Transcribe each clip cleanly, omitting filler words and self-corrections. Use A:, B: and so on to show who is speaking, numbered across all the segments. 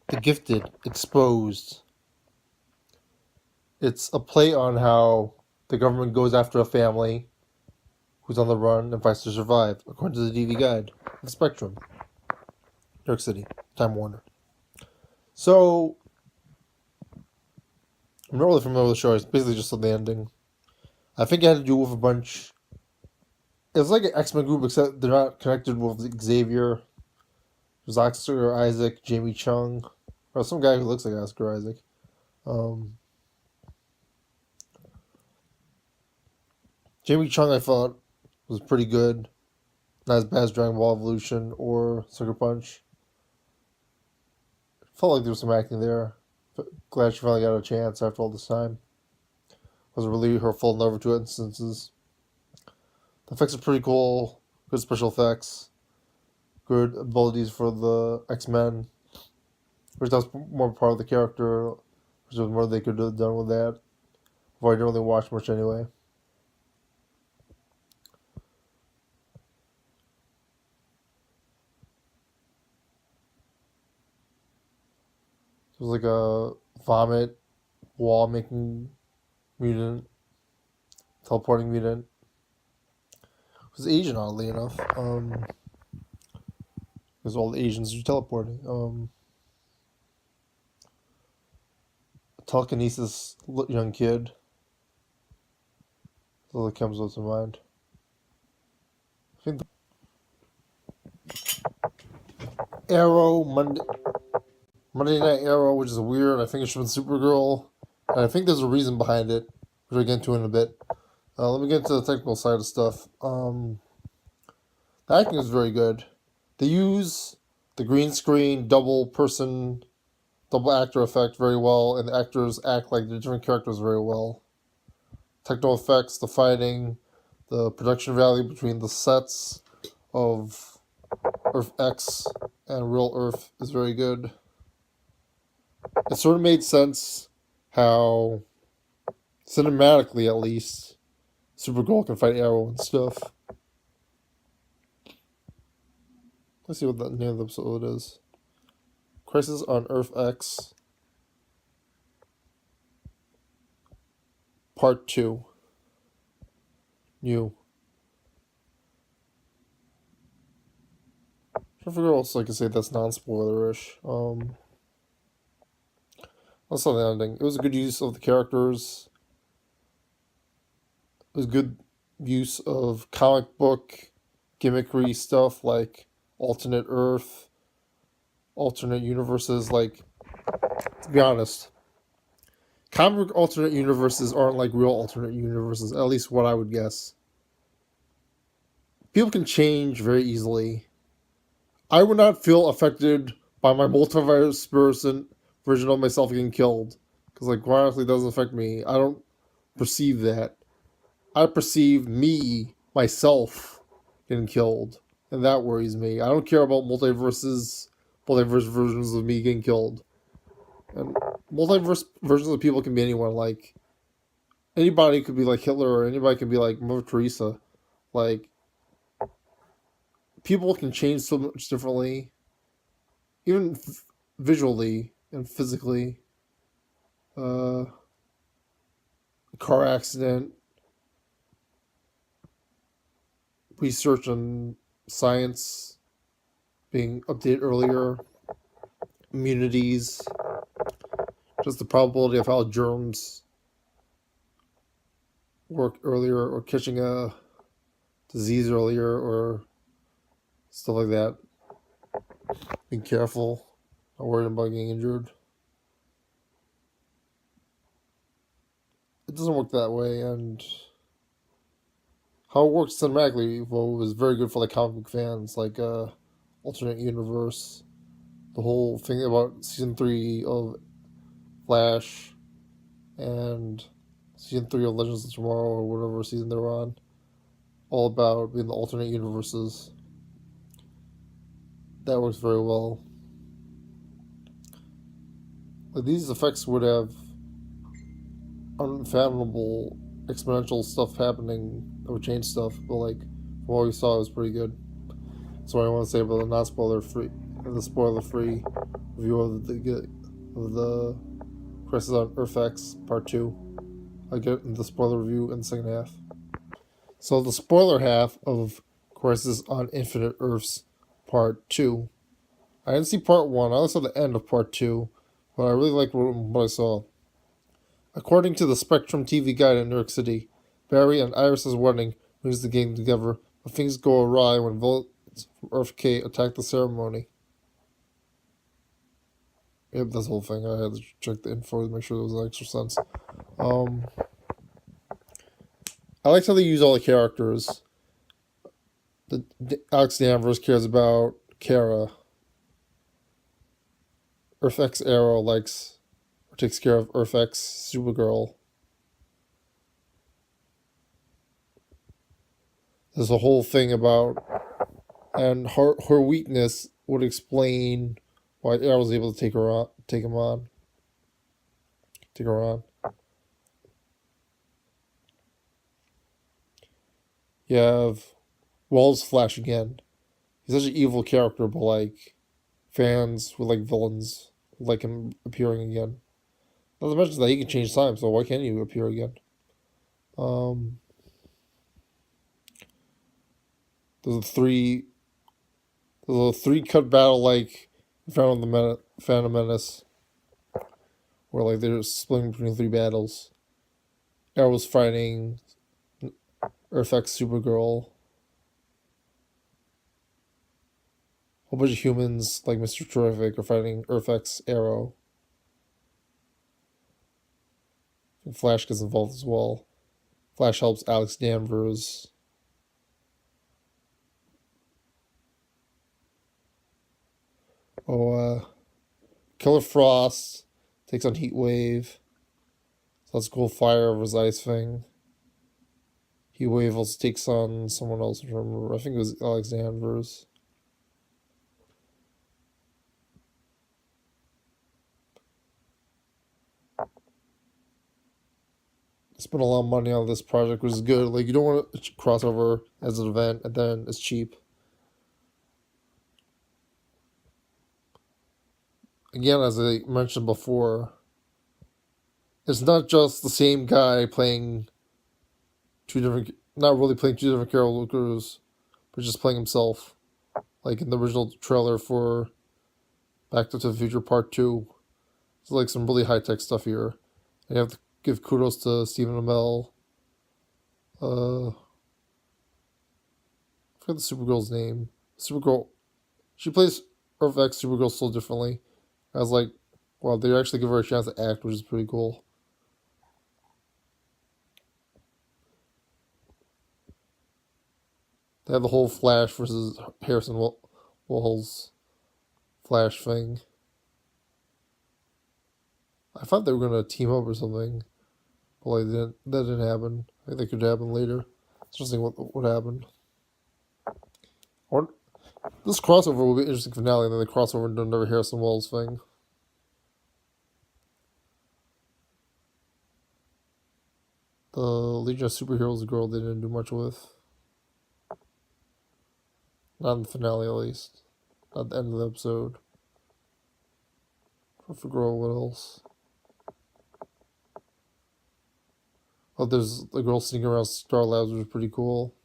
A: The Gifted, Exposed. It's a play on how the government goes after a family who's on the run and fights to survive, according to the DV Guide of Spectrum, New York City, Time Warner. So, I'm not really familiar with the show. It's basically just the ending. I think it had to do with a bunch. It's like an X-Men group, except they're not connected with Xavier. There's Oscar Isaac, Jamie Chung, or some guy who looks like Oscar Isaac. Um, Jamie Chung, I thought, was pretty good. Not as bad as Dragon Ball Evolution or Sucker Punch. Felt like there was some acting there. But glad she finally got a chance after all this time. Wasn't really her full in over two instances. The effects are pretty cool. Good special effects. Good abilities for the X-Men. Which that was more part of the character. Which was more they could have done with that. Although I didn't really watch much anyway. It was like a vomit, wall making mutant, teleporting mutant. It was Asian, oddly enough. Because all the Asians are teleporting. Telekinesis young kid. That's all that comes up to mind. I think Arrow, Monday Night Arrow, which is weird. I think it should have been Supergirl. And I think there's a reason behind it, which I'll get into in a bit. Let me get into the technical side of stuff. The acting is very good. They use the green screen double actor effect very well, and the actors act like the different characters very well. Technical effects, the fighting, the production value between the sets of Earth X and real Earth is very good. It sort of made sense how, cinematically at least, Supergirl can fight Arrow and stuff. Let's see what the name of the episode is. Crisis on Earth X, Part 2. New. I forget what else I can say that's non-spoiler-ish. That's not the ending. It was a good use of the characters. It was good use of comic book gimmickry stuff like alternate Earth, alternate universes. Like, to be honest, comic book alternate universes aren't like real alternate universes, at least what I would guess. People can change very easily. I would not feel affected by my multiverse version of myself getting killed. Because, like, quite honestly, it doesn't affect me. I don't perceive that. I perceive me, myself, getting killed. And that worries me. I don't care about multiverse versions of me getting killed. And multiverse versions of people can be anyone. Like, anybody could be like Hitler, or anybody could be like Mother Teresa. Like, people can change so much differently, even visually and physically. Car accident, research on science being updated earlier, immunities, just the probability of how germs work earlier, or catching a disease earlier, or stuff like that. Being careful, not worried about getting injured. It doesn't work that way, and how it works cinematically, well, was very good for like comic book fans, like alternate universe. The whole thing about season 3 of Flash and season 3 of Legends of Tomorrow, or whatever season they're on, all about being the alternate universes. That works very well. Like, these effects would have unfathomable exponential stuff happening that would change stuff, but like from what we saw, it was pretty good. That's what I want to say about the spoiler free review of the Crisis on Earth X Part 2. I'll get into the spoiler review in the second half. So the spoiler half of Crisis on Infinite Earths Part 2. I didn't see Part 1, I only saw the end of Part 2, but I really liked what I saw. According to the Spectrum TV guide in New York City, Barry and Iris's wedding brings the gang together, but things go awry when villains from Earth K attack the ceremony. Yep, that's the whole thing. I had to check the info to make sure there was extra sense. I liked how they use all the characters. Alex Danvers cares about Kara. Earth X Arrow likes or takes care of Earth X Supergirl. There's a whole thing about, and her weakness would explain why Arrow was able to take her on. You have Wells Flash again. He's such an evil character, but like fans with like villains like him appearing again. Not to mention that he can change time, so why can't he appear again? There's a three cut battle like Phantom Menace, where like they're splitting between three battles. Arrow's fighting Earth X Supergirl. A whole bunch of humans like Mr. Terrific are fighting Earth X Arrow. And Flash gets involved as well. Flash helps Alex Danvers. Killer Frost takes on Heat Wave. So that's cool. Fire over his ice thing. Heat Wave also takes on someone else. I remember. I think it was Alex Danvers. Spent a lot of money on this project, which is good. Like, you don't want to crossover as an event, and then it's cheap. Again, as I mentioned before, it's not just the same guy playing not really playing two different characters, but just playing himself. Like in the original trailer for Back to the Future Part 2. It's like some really high-tech stuff here. And you have to give kudos to Stephen Amell. I forget the Supergirl's name. Supergirl, she plays Earth X Supergirl so differently. I was like, wow, they actually give her a chance to act, which is pretty cool. They have the whole Flash versus Harrison Wells Flash thing. I thought they were gonna team up or something, but like that didn't happen. I think that could happen later. It's interesting what happened. This crossover will be an interesting finale, and then they crossover into another Harrison Wells thing. The Legion of Superheroes girl they didn't do much with. Not in the finale, at least. Not at the end of the episode. I forget what else. Oh, there's the girl sneaking around Star Labs, which is pretty cool.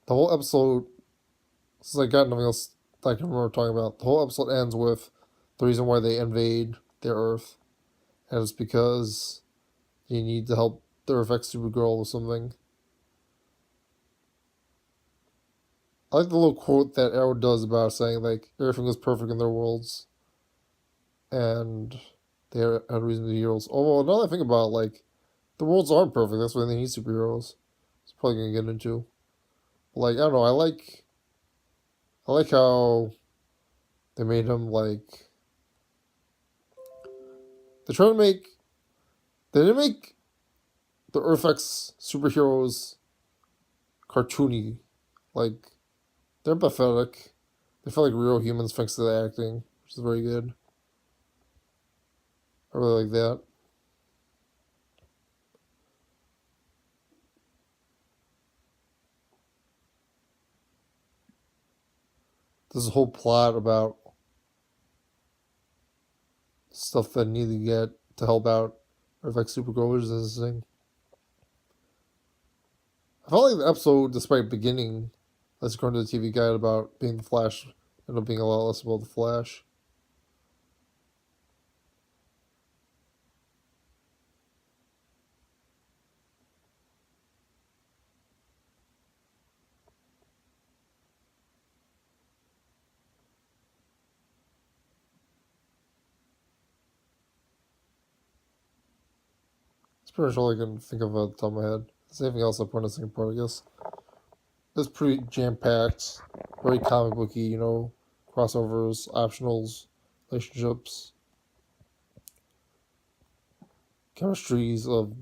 A: The whole episode, since I got nothing else I can remember talking about, the whole episode ends with the reason why they invade their Earth. And it's because you need to help the Earth X Supergirl with something. I like the little quote that Arrow does about saying, like, everything was perfect in their worlds. And they had a reason to be heroes. Oh, well, now that I think about it, like, the worlds aren't perfect. That's why they need superheroes. It's probably going to get into. Like, I don't know, I like how they made him, like, they didn't make the Earth X superheroes cartoony. Like, they're pathetic. They feel like real humans thanks to the acting. which is very good. I really like that. There's a whole plot about stuff that I need to get to help out or affect Supergirl, which is interesting. I felt like the episode, despite beginning, let's go into the TV guide about being the Flash, ended up being a lot less about the Flash. It's pretty much all I can think of at the top of my head. Is there anything else I put in the second part, I guess? It's pretty jam-packed, very comic booky, you know, crossovers, optionals, relationships, chemistries of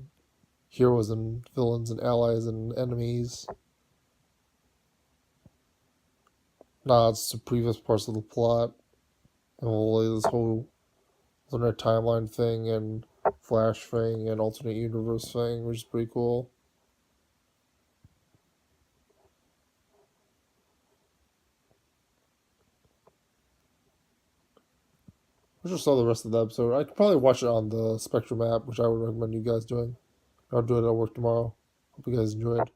A: heroes and villains and allies and enemies, nods to previous parts of the plot, and this whole alternate timeline thing and Flash thing and alternate universe thing, which is pretty cool. I just saw the rest of the episode. I could probably watch it on the Spectrum app, which I would recommend you guys doing. I'll do it at work tomorrow. Hope you guys enjoyed.